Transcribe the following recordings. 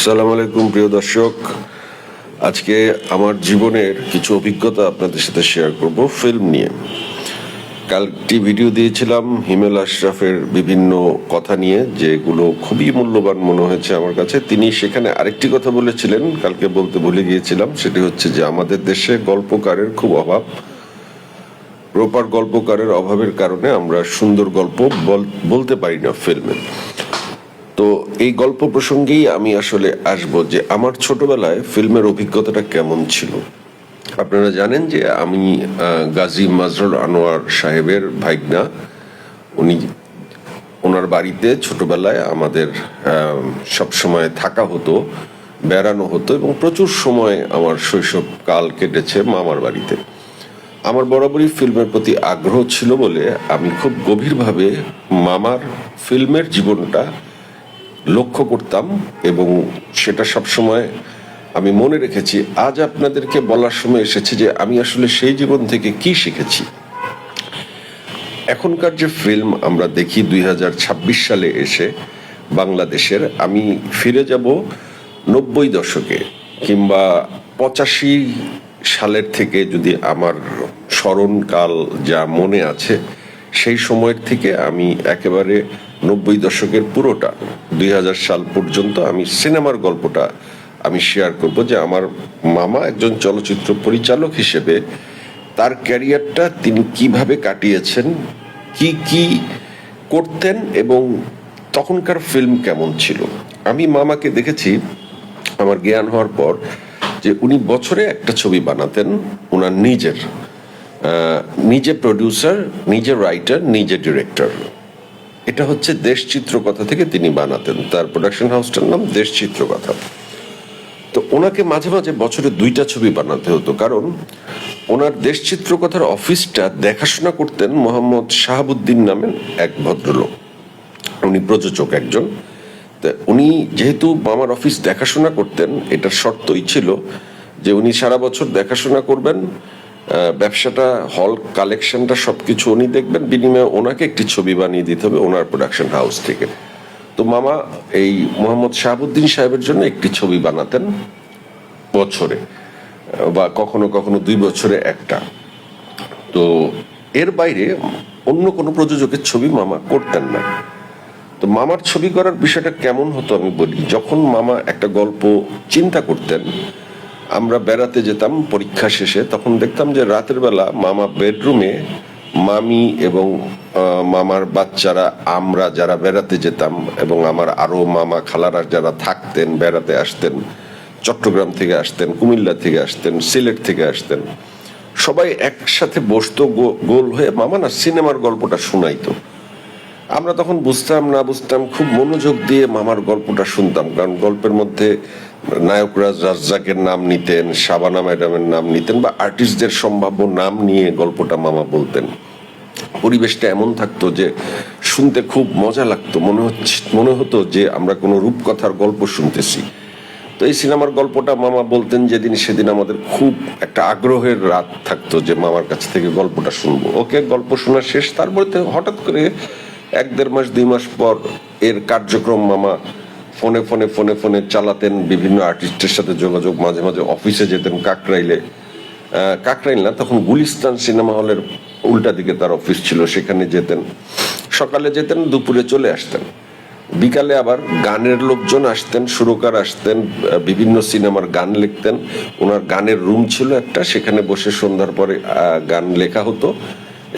আসসালামু আলাইকুম প্রিয় দর্শক। আজকে আমার জীবনের কিছু অভিজ্ঞতা আপনাদের সাথে শেয়ার করব ফিল্ম নিয়ে। কাল একটি ভিডিও দিয়েছিলাম হিমেল আশরাফের বিভিন্ন কথা নিয়ে, যেগুলো খুবই মূল্যবান মনে হয়েছে আমার কাছে। তিনি সেখানে আরেকটি কথা বলেছিলেন, কালকে বলতে ভুলে গিয়েছিলাম। সেটি হচ্ছে যে আমাদের দেশে গল্পকারের খুব অভাব। প্রপার গল্পকারের অভাবের কারণে আমরা সুন্দর গল্প বলতে পারি না ফিল্মে। তো এই গল্প প্রসঙ্গেই আমি আসলে আসবো যে আমার ছোটবেলায় ফিল্মের অভিজ্ঞতাটা কেমন ছিল। আপনারা জানেন যে আমি গাজী মাজরুল আনোয়ার সাহেবের ভাইগনা। ওনার বাড়িতে ছোটবেলায় আমাদের সবসময় থাকা হতো, বেড়ানো হতো এবং প্রচুর সময় আমার শৈশবকাল কেটেছে মামার বাড়িতে। আমার বরাবরই ফিল্মের প্রতি আগ্রহ ছিল বলে আমি খুব গভীরভাবে মামার ফিল্মের জীবনটা লক্ষ্য করতাম এবং সেটা সবসময় আমি মনে রেখেছি। আজ আপনাদেরকে বলার সময় এসেছে যে আমি আসলে সেই জীবন থেকে কি শিখেছি। এখনকার যে ফিল্ম আমরা দেখি 2026 সালে এসে বাংলাদেশের, আমি ফিরে যাব 90 দশকে কিংবা 85 সালের থেকে, যদি আমার স্মরণকাল যা মনে আছে সেই সময়ের থেকে আমি একেবারে 90 দশকের পুরোটা 2000 সাল পর্যন্ত আমি সিনেমার গল্পটা আমি শেয়ার করব। যে আমার মামা একজন চলচ্চিত্র পরিচালক হিসেবে তার ক্যারিয়ারটা তিনি কিভাবে কাটিয়েছেন, কি কি করতেন এবং তখনকার ফিল্ম কেমন ছিল। আমি মামাকে দেখেছি আমার জ্ঞান হওয়ার পর যে উনি বছরে একটা ছবি বানাতেন, ওনার নিজে প্রডিউসার, নিজে রাইটার, নিজে ডিরেক্টর। এটা হচ্ছে দেশ চিত্রকথা থেকে তিনি বানাতেন, তার প্রোডাকশন হাউসটার নাম দেশ চিত্রকথা। তো ওনাকে মাঝে মাঝে বছরে 2টা ছবি বানাতে হতো, কারণ ওনার দেশ চিত্রকথার অফিসটা দেখাশোনা করতেন মোহাম্মদ শাহাবুদ্দিন নামের এক ভদ্রলোক। উনি প্রযোজক একজন। উনি যেহেতু মামার অফিস দেখাশোনা করতেন, এটার শর্তই ছিল যে উনি সারা বছর দেখাশোনা করবেন, ব্যবসাটা, হল কালেকশনটা সবকিছু উনি দেখবেন, বিনিময়ে ওনাকে একটি ছবি বানিয়ে দিতে হবে ওনার প্রোডাকশন হাউস থেকে। তো মামা এই মোহাম্মদ শাহাবুদ্দিন সাহেবের জন্য একটি ছবি বানাতেন বছরে, বা কখনো কখনো 2 বছরে একটা। তো এর বাইরে অন্য কোনো প্রযোজকের ছবি মামা করতেন না। তো মামার ছবি করার বিষয়টা কেমন হতো আমি বলি। যখন মামা একটা গল্প চিন্তা করতেন, আমরা বেড়াতে যেতাম পরীক্ষা শেষে, তখন দেখতাম যে রাতের বেলা মামা বেডরুমে, মামি এবং মামার বাচ্চারা, আমরা যারা বেড়াতে যেতাম এবং আমার আরো মামা খালারা যারা থাকতেন, বেড়াতে আসতেন, চট্টগ্রাম থেকে আসতেন, কুমিল্লা থেকে আসতেন, সিলেট থেকে আসতেন, সবাই একসাথে বসতো গোল হয়ে, মামা না সিনেমার গল্পটা শোনাইতো। আমরা তখন বুঝতাম না বুঝতাম, খুব মনোযোগ দিয়ে মামার গল্পটা শুনতাম, কারণ গল্পের মধ্যে নায়করাজ রাজ্জাকের নাম নিতেন, শাবানা ম্যাডামের নাম নিতেন, বা আর্টিস্টদের সম্ভাব্য নাম নিয়ে গল্পটা মামা বলতেন। পরিবেশটা এমন থাকতো যে শুনতে খুব মজা লাগতো, মনে হতো যে আমরা কোনো রূপকথার গল্প শুনতেছি। তো এই সিনেমার গল্পটা মামা বলতেন যেদিন, সেদিন আমাদের খুব একটা আগ্রহের রাত থাকতো যে মামার কাছ থেকে গল্পটা শুনবো। ওকে গল্প শোনা শেষ, তারপরে হঠাৎ করে 1-1.5 মাস 2 মাস পর এর কার্যক্রম মামা ফোনে ফোনে ফোনে ফোনে চালাতেন, বিভিন্ন আর্টিস্টের সাথে যোগাযোগ, মাঝে মাঝে অফিসে যেতেন কাকরাইল না, তখন গুলিস্তান সিনেমা হলের উল্টা দিকে তার অফিস ছিল, সেখানে যেতেন। সকালে যেতেন, দুপুরে চলে আসতেন। বিকালে আবার গানের লোকজন আসতেন, সুরকার আসতেন, বিভিন্ন সিনেমার গান লিখতেন। ওনার গানের রুম ছিল একটা, সেখানে বসে সন্ধ্যার পরে গান লেখা হতো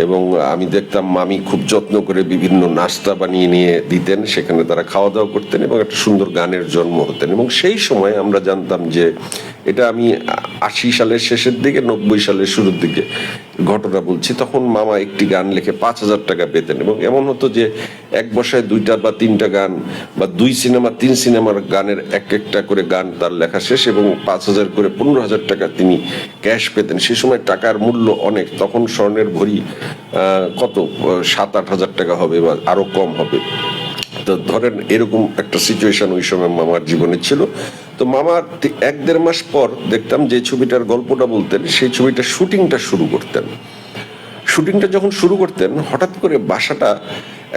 এবং আমি দেখতাম মামি খুব যত্ন করে বিভিন্ন নাস্তা বানিয়ে নিয়ে দিতেন, সেখানে তারা খাওয়া দাওয়া করতেন এবং একটা সুন্দর গানের জন্ম হতেন। এবং সেই সময় আমরা জানতাম যে, এটা আমি 80 সালের শেষের দিকে 90 সালের শুরুর দিকে ঘটনা বলছি, তখন মামা একটি গান লিখে 5000 টাকা পেতেন। এবং এমন হতো যে এক বসায় 2টা বা 3টা গান, বা 2 সিনেমা 3 সিনেমার গানের একটা করে গান তার লেখা শেষ, এবং 5000 করে 15000 টাকা তিনি ক্যাশ পেতেন। সে সময় টাকার মূল্য অনেক, তখন স্বর্ণের ভরি কত 7-8 হাজার টাকা হবে বা আরো কম হবে। তো ধরেন এরকম একটা সিচুয়েশন ওই সময় মামার জীবনে ছিল। তো মামা 1-1.5 মাস পর দেখতাম যে ছবিটার গল্পটা বলতেন, সেই ছবিটা শুটিংটা শুরু করতেন। শুটিংটা যখন শুরু করতেন, হঠাৎ করে বাসাটা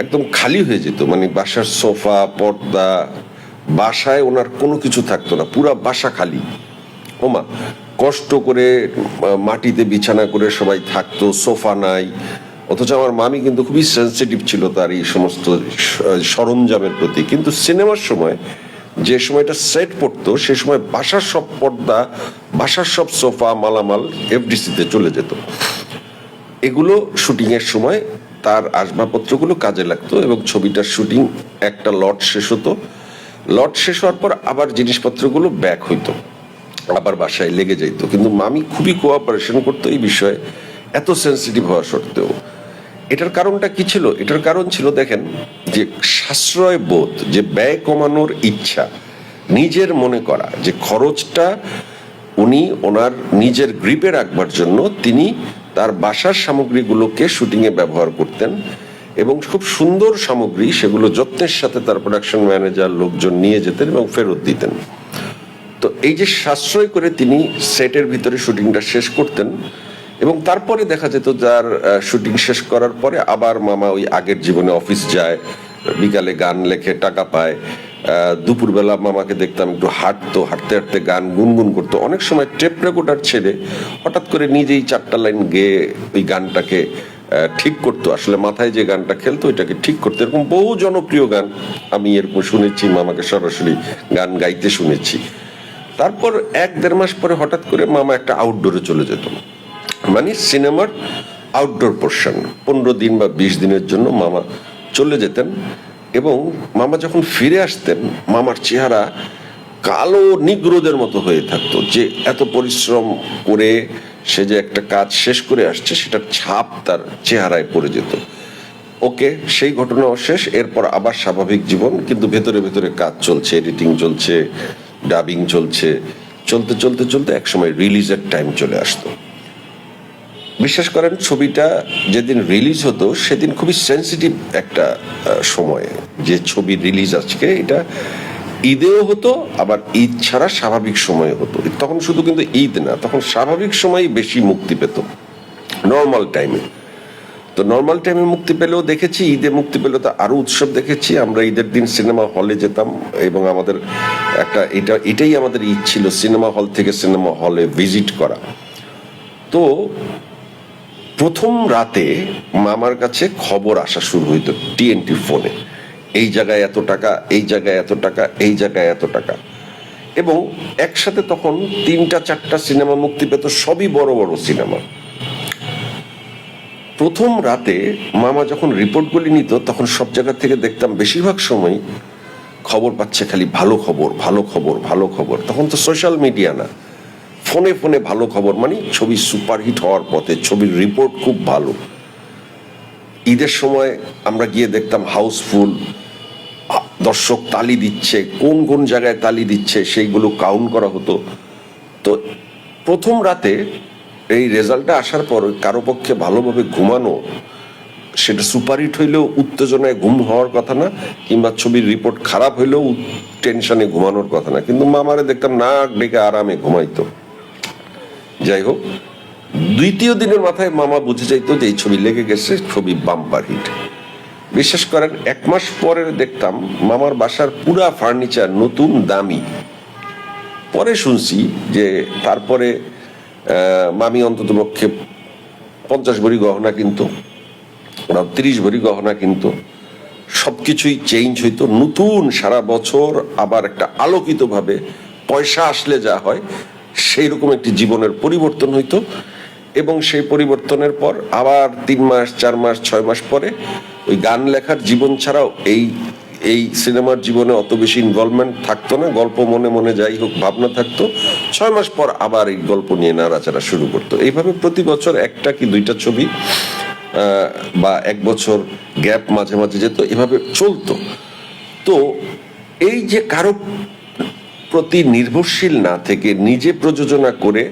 একদম খালি হয়ে যেত, মানে বাসার সোফা, পর্দা, বাসায় ওনার কোনো কিছু থাকতো না, পুরা বাসা খালি। ওমা, কষ্ট করে মাটিতে বিছানা করে সবাই থাকতো, সোফা নাই। অথচ আমার মামি কিন্তু খুবই সেন্সিটিভ ছিল তার এই সমস্ত সরঞ্জামের প্রতি। কিন্তু সিনেমার সময় যে সময়টা সেট পড়তো সে সময় বাসার সব পর্দা, বাসার সব সোফা মালামাল এফডিসিতে চলে যেত। এগুলো শুটিং এর সময় তার আসবাবপত্রগুলো কাজে লাগতো এবং ছবিটার শুটিং একটা লট শেষ হতো। লট শেষ হওয়ার পর আবার জিনিসপত্রগুলো ব্যাক হইতো, আবার বাসায় লেগে যাইতো। কিন্তু মামি খুবই কোঅপারেশন করতো এই বিষয়ে, এত সেন্সিটিভ হওয়া সত্ত্বেও। এটার কারণটা কি ছিল? এটার কারণ ছিল দেখেন, যে সাশ্রয় বোধ, যে ব্যয় কমানোর ইচ্ছা, নিজের মনে করা যে খরচটা উনি ওনার নিজের গ্রিপে রাখবার জন্য তিনি তার বাসার সামগ্রীগুলোকে শুটিংয়ে ব্যবহার করতেন এবং খুব সুন্দর সামগ্রী, সেগুলো যত্নের সাথে তার প্রোডাকশন ম্যানেজার লোকজন নিয়ে যেতেন এবং ফেরত দিতেন। তো এই যে সাশ্রয় করে তিনি সেটের ভিতরে শুটিংটা শেষ করতেন এবং তারপরে দেখা যেত যার শুটিং শেষ করার পরে আবার মামা ওই আগের জীবনে অফিস যায়, বিকালে গান লেখে, টাকা পায়। দুপুরবেলা মামাকে দেখতাম একটু হাঁটতো, হাঁটতে হাঁটতে গান গুনগুন করতো। অনেক সময় টেপ রেকর্ডার ছেড়ে হঠাৎ করে নিজেই 4টা লাইন গেয়ে ওই গানটাকে ঠিক করতো। আসলে মাথায় যে গানটা খেলতো ওইটাকে ঠিক করতো। এরকম বহু জনপ্রিয় গান আমি এরকম শুনেছি, মামাকে সরাসরি গান গাইতে শুনেছি। তারপর 1-1.5 মাস পরে হঠাৎ করে মামা একটা আউটডোরে চলে যেত, মানে সিনেমার আউটডোর পোর্শন 15 দিন বা 20 দিনের জন্য মামা চলে যেতেন। এবং মামা যখন ফিরে আসতেন মামার চেহারা কালো নিগ্রোদের মতো হয়ে থাকতো, যে এত পরিশ্রম করে সে যে একটা কাজ শেষ করে আসছে সেটার ছাপ তার চেহারায় পড়ে যেত। ওকে, সেই ঘটনাও শেষ। এরপর আবার স্বাভাবিক জীবন, কিন্তু ভেতরে ভেতরে কাজ চলছে, এডিটিং চলছে, ডাবিং চলছে। চলতে চলতে চলতে একসময় রিলিজের টাইম চলে আসতো। বিশ্বাস করেন, ছবিটা যেদিন রিলিজ হতো সেদিন খুবই সেন্সিটিভ একটা সময়, যে ছবি রিলিজ আজকে, এটা ঈদেও হতো, আবার ঈদ ছাড়া স্বাভাবিক সময়ে হতো। তখন শুধু কিন্তু ঈদ না, তখন স্বাভাবিক সময় বেশি মুক্তি পেত, নর্মাল টাইমে। তো নর্মাল টাইমে মুক্তি পেলেও দেখেছি, ঈদে মুক্তি পেলেও তো আরো উৎসব দেখেছি। আমরা ঈদের দিন সিনেমা হলে যেতাম এবং আমাদের এটাই আমাদের ঈদ ছিল, সিনেমা হল থেকে সিনেমা হলে ভিজিট করা। তো প্রথম রাতে মামার কাছে খবর আসা শুরু হইতো TNT ফোনে, এই জায়গায় এত টাকা, এই জায়গায় এত টাকা, এই জায়গায় এত টাকা। এবং একসাথে তখন 3-4টা সিনেমা মুক্তি পেত, সবই বড় বড় সিনেমা। প্রথম রাতে মামা যখন রিপোর্টগুলি নিত তখন সব জায়গা থেকে দেখতাম বেশিরভাগ সময় খবর পাচ্ছে খালি ভালো খবর, ভালো খবর, ভালো খবর। তখন তো সোশ্যাল মিডিয়া না, ফোনে ফোনে ভালো খবর, মানে ছবি সুপারহিট হওয়ার পথে, ছবির রিপোর্ট খুব ভালো। ঈদের সময় আমরা গিয়ে দেখতাম হাউসফুল, দর্শক তালি দিচ্ছে, কোন কোন জায়গায় তালি দিচ্ছে সেইগুলো কাউন্ট করা হতো। তো প্রথম রাতে এই রেজাল্টটা আসার পর কারো পক্ষে ভালোভাবে ঘুমানো, সেটা সুপারহিট হইলেও উত্তেজনায় ঘুম হওয়ার কথা না, কিংবা ছবির রিপোর্ট খারাপ হইলেও টেনশনে ঘুমানোর কথা না। কিন্তু মামারে দেখতাম নাক ডেকে আরামে ঘুমাইতো। যাই হোক, দ্বিতীয় দিনের মাথায় মামা বুঝে যাইতো যে এই ছবি লেগে গেছে, ছবি বাম্পার হিট। বিশ্বাস করেন, 1 মাস পরে দেখতাম মামার বাসার পুরা ফার্নিচার নতুন, দামি। পরে শুনছি যে তারপরে মামি অন্তত পক্ষে 50 ভরি গহনা কিনতো, 30 ভরি গহনা কিনতো, সবকিছুই চেঞ্জ হইতো, নতুন সারা বছর। আবার একটা আলোকিত ভাবে পয়সা আসলে যা হয় সেই রকম একটি জীবনের পরিবর্তন হইতো। এবং সেই পরিবর্তনের পর আবার 3 মাস, 4 মাস, 6 মাস পরে ওই গান লেখার জীবন ছাড়াও এই সিনেমার জীবনে অত বেশি ইনভলভমেন্ট থাকতো না, গল্প মনে মনে যাই হোক ভাবনা থাকতো। 6 মাস পর আবার এই গল্প নিয়ে নাড়াচাড়া শুরু করতো। এইভাবে প্রতি বছর 1টা কি 2টা ছবি বা 1 বছর গ্যাপ মাঝে মাঝে যেত, এভাবে চলতো। তো এই যে কারো প্রতি নির্ভরশীল না থেকে নিজে প্রযোজনা করে,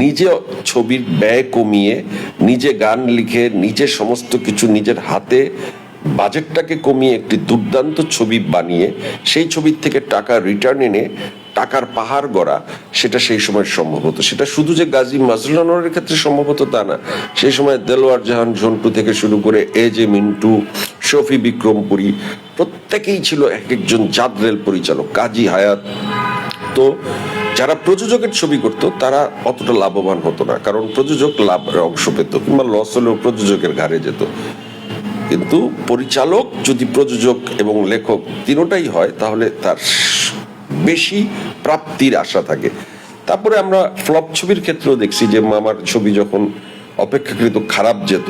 নিজে ছবির ব্যয় কমিয়ে, নিজে গান লিখে, নিজে সমস্ত কিছু নিজের হাতে বাজেটটাকে কমিয়ে একটি দুর্দান্ত ছবি বানিয়ে সেই ছবির থেকে টাকা রিটার্ন এনে টাকার পাহাড় গড়া, সেটা সেই সময় সম্ভব হতো। সেটা শুধু যে গাজী মাজরুল আনোয়ারের ক্ষেত্রে সম্ভব হতো তা না, সেই সময় দেলোয়ার জাহান, ঝন্টু থেকে শুরু করে এ জে মিন্টু, শফি বিক্রমপুরী, প্রত্যেকেই ছিল এক একজন জাদরেল পরিচালক, কাজী হায়াত। তো যারা প্রযোজকের ছবি করত তারা অতটা লাভবান হতো না, কারণ প্রযোজক লাভের অংশ পেত, কিংবা লস হলেও প্রযোজকের ঘাড়ে যেত। কিন্তু পরিচালক যদি প্রযোজক এবং লেখক তিনোটাই হয়, তাহলে তার বেশি প্রাপ্তির আশা থাকে। তারপরে আমরা ফ্লপ ছবির ক্ষেত্রেও দেখছি যে মামার ছবি যখন অপেক্ষাকৃত খারাপ যেত,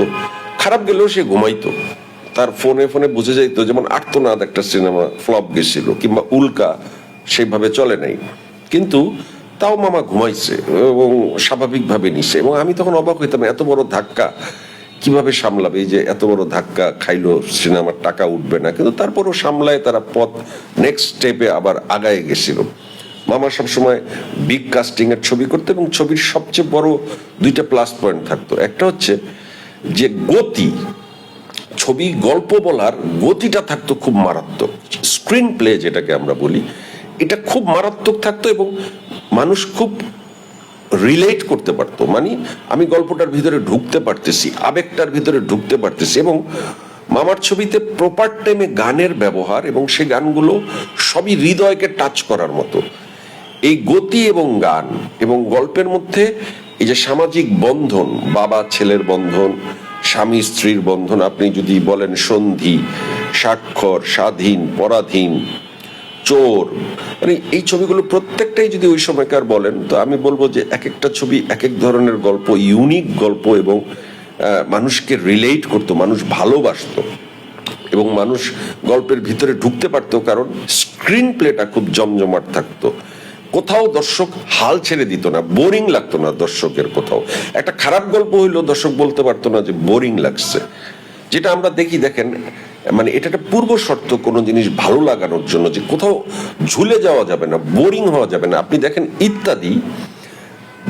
খারাপ গেলেও সে ঘুমাইতো, তার ফোনে ফোনে বুঝে যাইতো। যেমন আর্তনাদ একটা সিনেমা ফ্লপ গেছিল, কিংবা উল্কা সেইভাবে চলে নাই, কিন্তু তাও মামা ঘুমাইছে এবং স্বাভাবিকভাবে নিছে। এবং আমি তখন অবাক হইতাম, এত বড় ধাক্কা কিভাবে সামলাবে, এই যে এত বড় ধাক্কা খাইলো, সিনেমার টাকা উঠবে না, কিন্তু তারপরও সামলায় তারা পথ নেক্সট স্টেপে আবার আগায় গেছিল। মামা সবসময় বিগ কাস্টিং এর ছবি করতো, এবং ছবির সবচেয়ে বড় দুইটা প্লাস পয়েন্ট থাকতো। একটা হচ্ছে যে গতি, ছবি গল্প বলার গতিটা থাকতো খুব মারাত্মক, স্ক্রিন প্লে যেটাকে আমরা বলি, এটা খুব মারাত্মক থাকতো, এবং মানুষ খুব রিলেট করতে পারতো। মানে আমি গল্পটার ভিতরে ঢুকতে পারতেছি, আবেগটার ভিতরে ঢুকতে পারতেছি। এবং মামার ছবিতে প্রপার টাইমে গানের ব্যবহার, এবং সে গানগুলো সবই হৃদয়কে টাচ করার মতো। এই গতি এবং গান এবং গল্পের মধ্যে এই যে সামাজিক বন্ধন, বাবা ছেলের বন্ধন, স্বামী স্ত্রীর বন্ধন, আপনি যদি বলেন সন্ধি, স্বাক্ষর, স্বাধীন, পরাধীন, চোর, মানে এই ছবিগুলো প্রত্যেকটাই যদি ওই সময়কার বলেন, তো আমি বলবো যে এক একটা ছবি এক এক ধরনের গল্প, ইউনিক গল্প, এবং মানুষকে রিলেট করতো, মানুষ ভালোবাসতো, এবং মানুষ গল্পের ভিতরে ঢুকতে পারতো, কারণ স্ক্রিন প্লেটা খুব জমজমাট থাকতো। কোথাও দর্শক হাল ছেড়ে দিত না, বোরিং লাগতো না দর্শকের। কোথাও একটা খারাপ গল্প হইলেও দর্শক বলতে পারতো না যে বোরিং লাগছে। যেটা আমরা দেখি, দেখেন, মানে এটা একটা পূর্ব শর্ত কোনো জিনিস ভালো লাগানোর জন্য, যে কোথাও ঝুলে যাওয়া যাবে না, বোরিং হওয়া যাবে না। আপনি দেখেন ইত্যাদি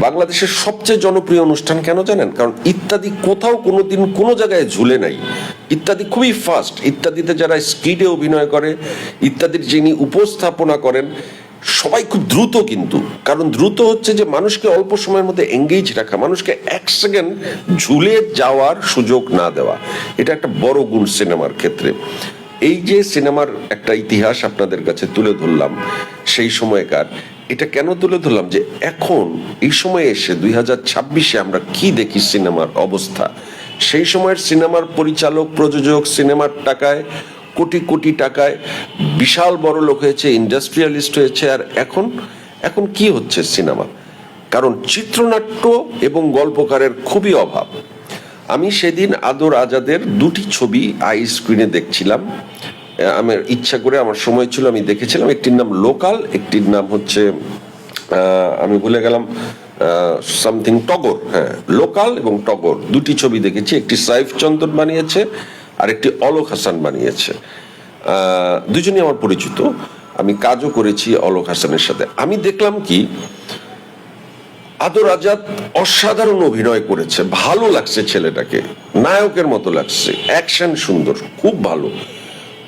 বাংলাদেশের সবচেয়ে জনপ্রিয় অনুষ্ঠান, কেন জানেন? কারণ ইত্যাদি কোথাও কোনোদিন কোনো জায়গায় ঝুলে নাই। ইত্যাদি খুবই ফাস্ট। ইত্যাদিতে যারা স্কিডে অভিনয় করে, ইত্যাদির যিনি উপস্থাপনা করেন, সবাই খুব দ্রুত, কিন্তু কারণ দ্রুত হচ্ছে যে মানুষকে অল্প সময়ের মধ্যে এঙ্গেজ রাখা, মানুষকে এক সেকেন্ড ঝুলে যাওয়ার সুযোগ না দেওয়া, এটা একটা বড় গুণ সিনেমার ক্ষেত্রে। এই যে সিনেমার একটা ইতিহাস আপনাদের কাছে তুলে ধরলাম সেই সময়কার, এটা কেন তুলে ধরলাম যে এখন এই সময়ে এসে 2026-এ আমরা কি দেখি সিনেমার অবস্থা। সেই সময়ের সিনেমার পরিচালক, প্রযোজক সিনেমার টাকায়, কোটি কোটি টাকায় বিশাল বড় লোক হয়েছে, ইন্ডাস্ট্রিয়ালিস্ট হয়েছে। আর এখন এখন কি হচ্ছে সিনেমা? কারণ চিত্রনাট্য এবং গল্পকারের খুবই অভাব। আমি সেদিন আদর আজাদের দুটি ছবি আই স্ক্রিনে দেখছিলাম, আমার ইচ্ছা করে, আমার সময় ছিল, আমি দেখেছিলাম। একটির নাম লোকাল, একটির নাম হচ্ছে আমি ভুলে গেলাম, সামথিং টগর। হ্যাঁ, লোকাল এবং টগর দুটি ছবি দেখেছি। একটি সাইফ চন্দন বানিয়েছে, আর একটি অলোক হাসান বানিয়েছে। দুজনই আমার পরিচিত, আমি কাজও করেছি অলোক হাসানের সাথে। আমি দেখলাম কি, আদর আজাদ অসাধারণ অভিনয় করেছে, ভালো লাগছে ছেলেটাকে, নায়কের মতো লাগছে, অ্যাকশন সুন্দর, খুব ভালো।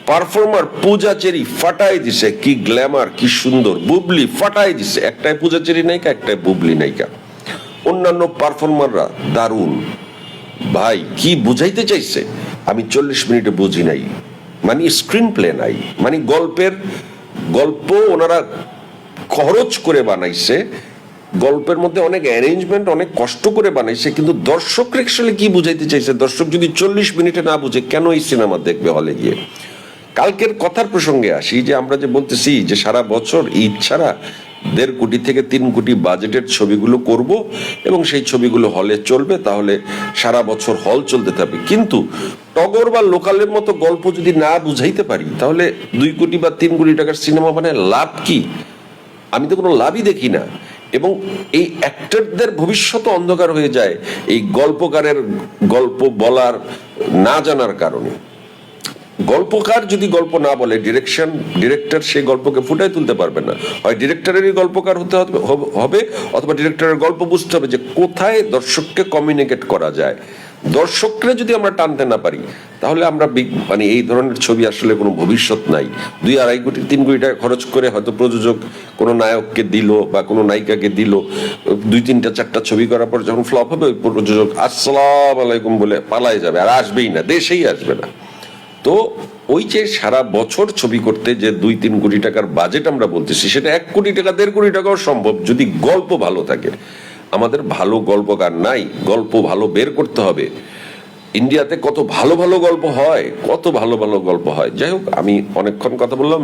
পারফর্মার পূজা চেরি ফাটাই দিছে, কি গ্ল্যামার, কি সুন্দর। বুবলি ফাটাই দিছে, একটাই পূজা চেরি নায়িকা, একটাই বুবলি নায়িকা। অন্যান্য পারফর্মাররা দারুণ। ভাই কি বুঝাইতে চাইছে আমি 40 মিনিটে বুঝি নাই। মানে স্ক্রিন প্লে নাই, মানে গল্প ওনারা খরচ করে বানাইছে, গল্পের মধ্যে অনেক অ্যারেঞ্জমেন্ট, অনেক কষ্ট করে বানাইছে, কিন্তু দর্শক আসলে কি বুঝাইতে চাইছে? দর্শক যদি 40 মিনিটে না বুঝে, কেন এই সিনেমা দেখবে হলে গিয়ে? কালকের কথার প্রসঙ্গে আসি, যে আমরা যে বলতেছি যে সারা বছর ঈদ ছাড়া 1.5 কোটি থেকে 3 কোটি বাজেটের ছবিগুলো করব, এবং সেই ছবিগুলো হলে চলবে, তাহলে সারা বছর হল চলতে থাকবে। কিন্তু টগর বা লোকালের মতো গল্প যদি না বুঝাইতে পারি, তাহলে 2 কোটি বা 3 কোটি টাকার সিনেমা মানে লাভ কি? আমি তো কোনো লাভই দেখি না। এবং এই অ্যাক্টরদের ভবিষ্যৎ অন্ধকার হয়ে যায় এই গল্পকারের গল্প বলার না জানার কারণে। গল্পকার যদি গল্প না বলে, ডিরেক্টর সেই গল্পকে ফুটায় তুলতে পারবে না। হয় ডিরেক্টরেরই গল্পকার হতে হবে, অথবা ডিরেক্টরের গল্প বুঝতে হবে যে কোথায় দর্শককে কমিউনিকেট করা যায়। দর্শকরা যদি আমরা টানতে না পারি, তাহলে আমরা মানে এই ধরনের ছবি আসলে কোনো ভবিষ্যৎ নাই। 2-2.5 কোটি 3 কোটি টাকা খরচ করে হয়তো প্রযোজক কোনো নায়ককে দিল বা কোনো নায়িকাকে দিল, 2-3-4টা ছবি করার পর যখন ফ্লপ হবে, ওই প্রযোজক আসসালাম আলাইকুম বলে পালায় যাবে, আর আসবেই না, দেশেই আসবে না। তো ওই যে সারা বছর ছবি করতে যে 2-3 কোটি টাকার বাজেট আমরা বলতেছি, সেটা 1 কোটি টাকা 1.5 কোটি টাকাও সম্ভব যদি গল্প ভালো থাকে। আমাদের ভালো গল্পকার নাই, গল্প ভালো বের করতে হবে। ইন্ডিয়াতে কত ভালো ভালো গল্প হয়, কত ভালো ভালো গল্প হয়। যাই হোক, আমি অনেকক্ষণ কথা বললাম।